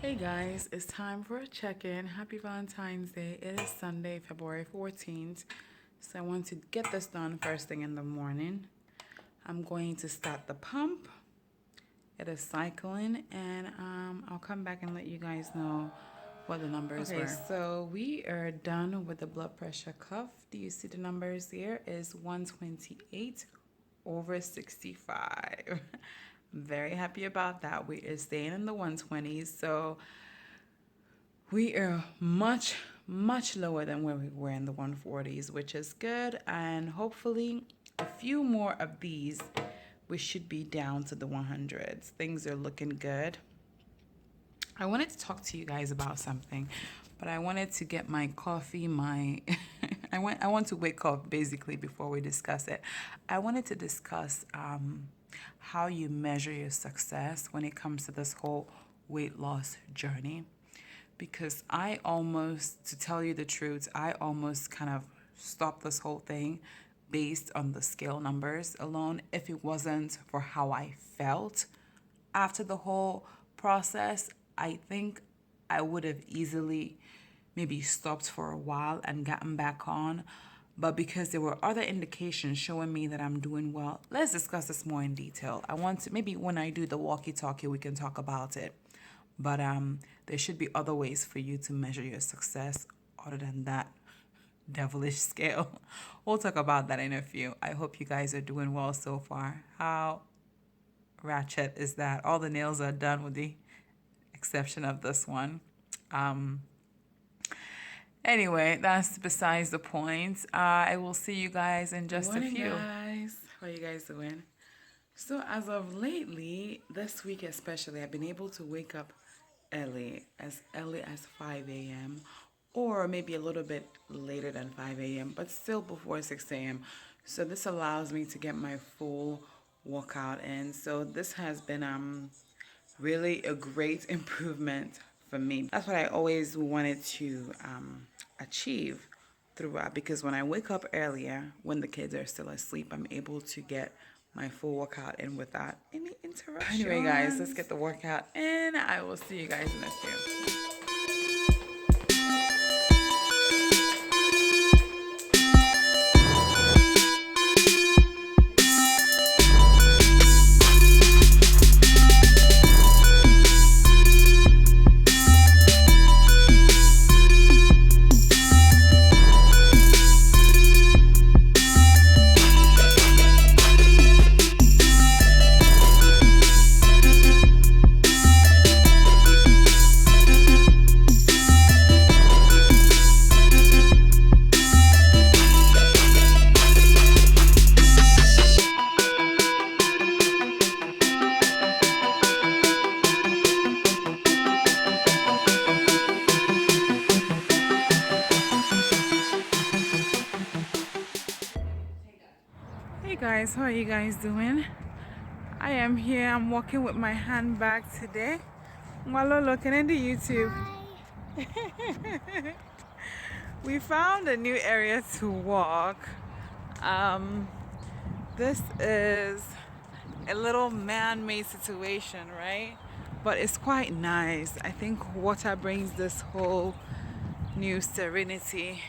Hey guys, it's time for a check-in. Happy Valentine's Day. It is Sunday, February 14th. So I want to get this done first thing in the morning. I'm going to start the pump. It is cycling and I'll come back and let you guys know what the numbers were. So we are done with the blood pressure cuff. Do you see the numbers here? Is 128/65. Very happy about that. We are staying in the 120s, so we are much lower than where we were in the 140s, which is good. And hopefully a few more of these, we should be down to the 100s. Things are looking good. I wanted to talk to you guys about something, but I wanted to get my coffee, I want to wake up basically before we discuss it. I wanted to discuss how you measure your success when it comes to this whole weight loss journey. Because to tell you the truth, I almost kind of stopped this whole thing based on the scale numbers alone. If it wasn't for how I felt after the whole process, I think I would have easily maybe stopped for a while and gotten back on. But because there were other indications showing me that I'm doing well, let's discuss this more in detail. I want to, maybe when I do the walkie-talkie, we can talk about it. But there should be other ways for you to measure your success other than that devilish scale. We'll talk about that in a few. I hope you guys are doing well so far. How ratchet is that? All the nails are done with the exception of this one. Anyway, that's besides the point. I will see you guys in just a few. Guys, how are you guys doing? So as of lately, this week especially, I've been able to wake up early as 5 a.m. or maybe a little bit later than 5 a.m., but still before 6 a.m. So this allows me to get my full workout in. So this has been really a great improvement for me. That's what I always wanted to achieve throughout, because when I wake up earlier, when the kids are still asleep, I'm able to get my full workout in without any interruptions. Anyway, guys, let's get the workout in. I will see you guys in a few. Guys, how are you guys doing? I am here. I'm walking with my handbag today. Malo looking into YouTube. We found a new area to walk. This is a little man-made situation, right? But it's quite nice. I think water brings this whole new serenity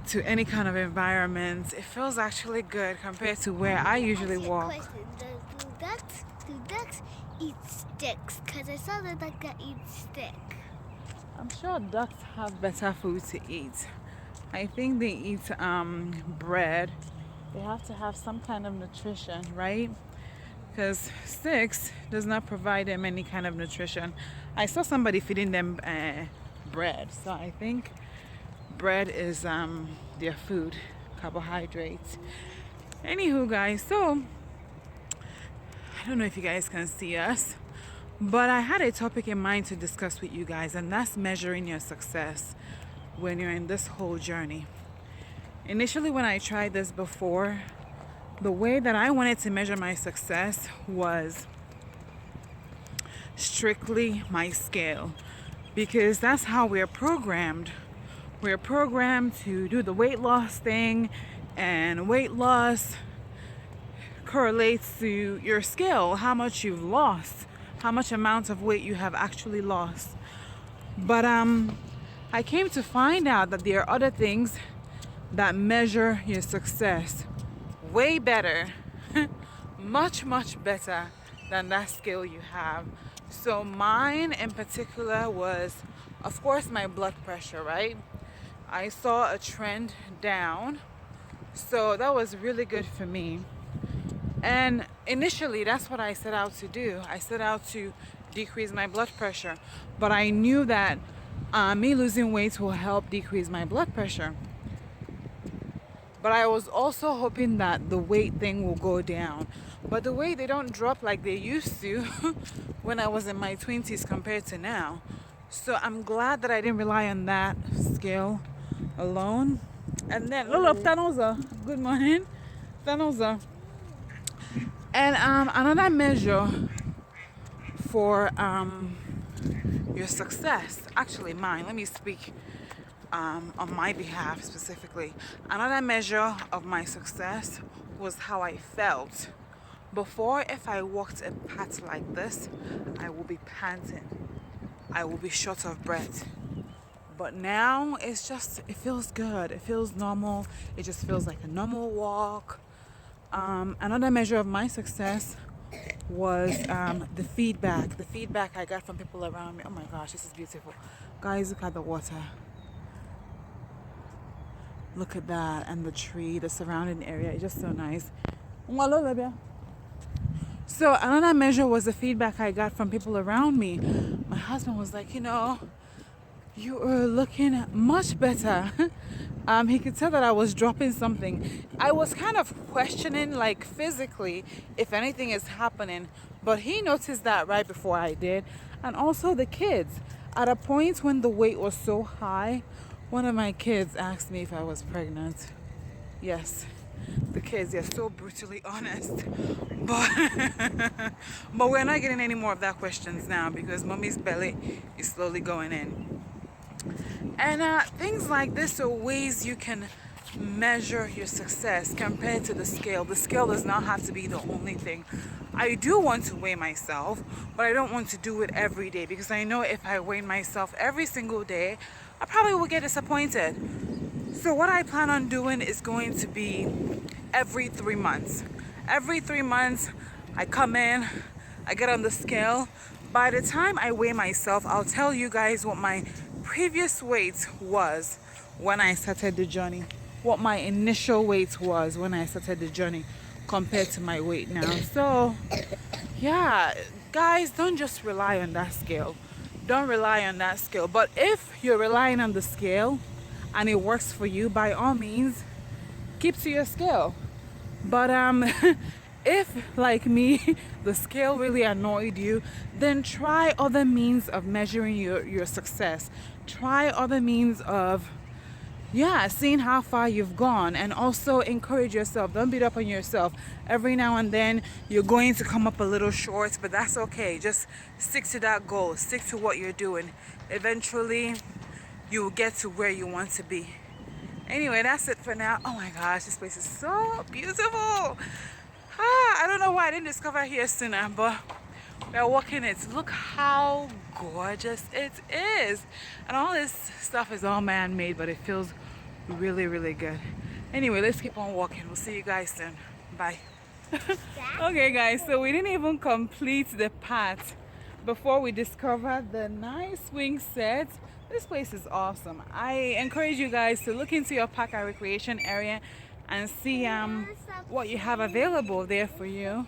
to any kind of environment. It feels actually good compared to where I usually walk. Do ducks eat sticks? Because I saw the duck that eats stick. I'm sure ducks have better food to eat. I think they eat bread. They have to have some kind of nutrition, right? Because sticks does not provide them any kind of nutrition. I saw somebody feeding them bread, so I think bread is their food, carbohydrates. Anywho, guys, so I don't know if you guys can see us, but I had a topic in mind to discuss with you guys, and that's measuring your success when you're in this whole journey. Initially, when I tried this before, the way that I wanted to measure my success was strictly my scale, because that's how we're programmed. We're programmed to do the weight loss thing, and weight loss correlates to your scale, how much you've lost. how much amount of weight you have actually lost. But I came to find out that there are other things that measure your success way better, much better than that scale you have. So mine in particular was, of course, my blood pressure, right? I saw a trend down, so that was really good for me. And initially, that's what I set out to do. I set out to decrease my blood pressure, but I knew that me losing weight will help decrease my blood pressure. But I was also hoping that the weight thing will go down. But the weight, they don't drop like they used to when I was in my 20s compared to now. So I'm glad that I didn't rely on that scale alone. And then, Lolo, Tanoza, good morning. Tanoza. And another measure for your success, actually mine, let me speak on my behalf specifically. Another measure of my success was how I felt. Before, if I walked a path like this, I will be panting. I will be short of breath. But now it's just, it feels good. It feels normal. It just feels like a normal walk. Another measure of my success was the feedback. The feedback I got from people around me. Oh my gosh, this is beautiful. Guys, look at the water. Look at that, and the tree, the surrounding area. It's just so nice. So another measure was the feedback I got from people around me. My husband was like, you know, you are looking much better. He could tell that I was dropping something. I was kind of questioning, like physically, if anything is happening, but he noticed that right before I did. And also the kids. At a point when the weight was so high, one of my kids asked me if I was pregnant. Yes, the kids, they're so brutally honest. But but we're not getting any more of that questions now because mommy's belly is slowly going in. And things like this are ways you can measure your success compared to the scale. The scale does not have to be the only thing. I do want to weigh myself, but I don't want to do it every day because I know if I weigh myself every single day, I probably will get disappointed. So what I plan on doing is going to be every 3 months. Every 3 months, I come in, I get on the scale. By the time I weigh myself, I'll tell you guys what my previous weight was when I started the journey. What my initial weight was when I started the journey compared to my weight now. So, yeah, guys, don't just rely on that scale. Don't rely on that scale. But if you're relying on the scale and it works for you, by all means, keep to your scale. But if, like me, the scale really annoyed you, then try other means of measuring your success. Try other means of, seeing how far you've gone, and also encourage yourself. Don't beat up on yourself. Every now and then you're going to come up a little short, but that's okay. Just stick to that goal. Stick to what you're doing. Eventually, you will get to where you want to be. Anyway, that's it for now. Oh my gosh, this place is so beautiful. I don't know why I didn't discover here sooner, but we're walking it. Look how gorgeous it is. And all this stuff is all man-made, but it feels really good. Anyway, let's keep on walking. We'll see you guys soon. Bye. Okay guys, so we didn't even complete the path before we discovered the nice swing set. This place is awesome. I encourage you guys to look into your park and recreation area and see what you have available there for you.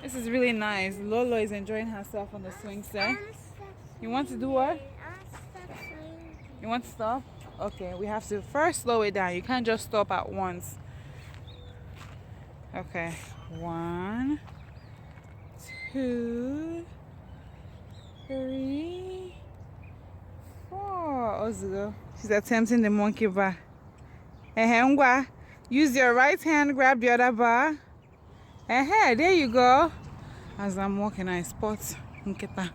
This is really nice. Lolo is enjoying herself on the swing set. You want to do what? You want to stop? Okay, we have to first slow it down. You can't just stop at once. Okay, 1, 2, 3, 4. Ozgo. She's attempting the monkey bar. Use your right hand, grab the other bar. There you go. As I'm walking, I spot Nkita.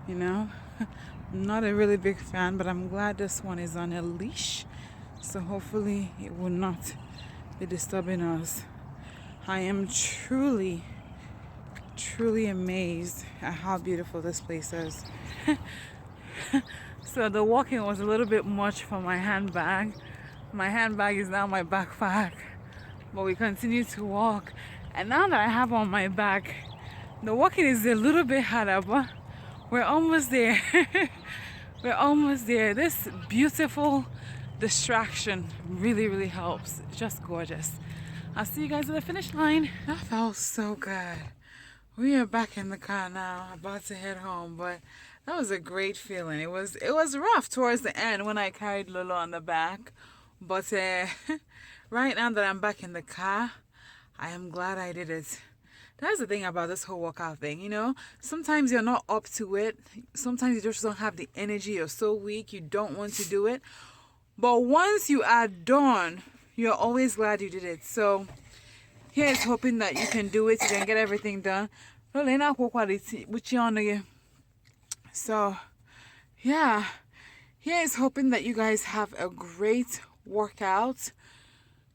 You know, I'm not a really big fan, but I'm glad this one is on a leash. So hopefully it will not be disturbing us. I am truly truly amazed at how beautiful this place is. So the walking was a little bit much for my handbag. My handbag is now my backpack. But we continue to walk. And now that I have on my back, the walking is a little bit harder, but we're almost there. We're almost there. This beautiful distraction really, really helps. It's just gorgeous. I'll see you guys at the finish line. That felt so good. We are back in the car now, about to head home, but that was a great feeling. It was rough towards the end when I carried Lolo on the back, but right now that I'm back in the car, I am glad I did it. That's the thing about this whole workout thing, you know? Sometimes you're not up to it. Sometimes you just don't have the energy. You're so weak, you don't want to do it. But once you are done, you're always glad you did it. So here's hoping that you can do it. You can get everything done. So, yeah. Here's hoping that you guys have a great workout.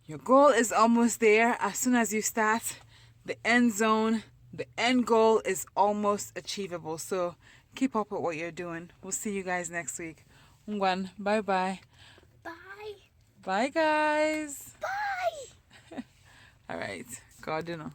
Your goal is almost there. As soon as you start, the end zone, the end goal is almost achievable. So keep up with what you're doing. We'll see you guys next week. Bye bye. Bye. Bye guys. Bye. All right. God, you know.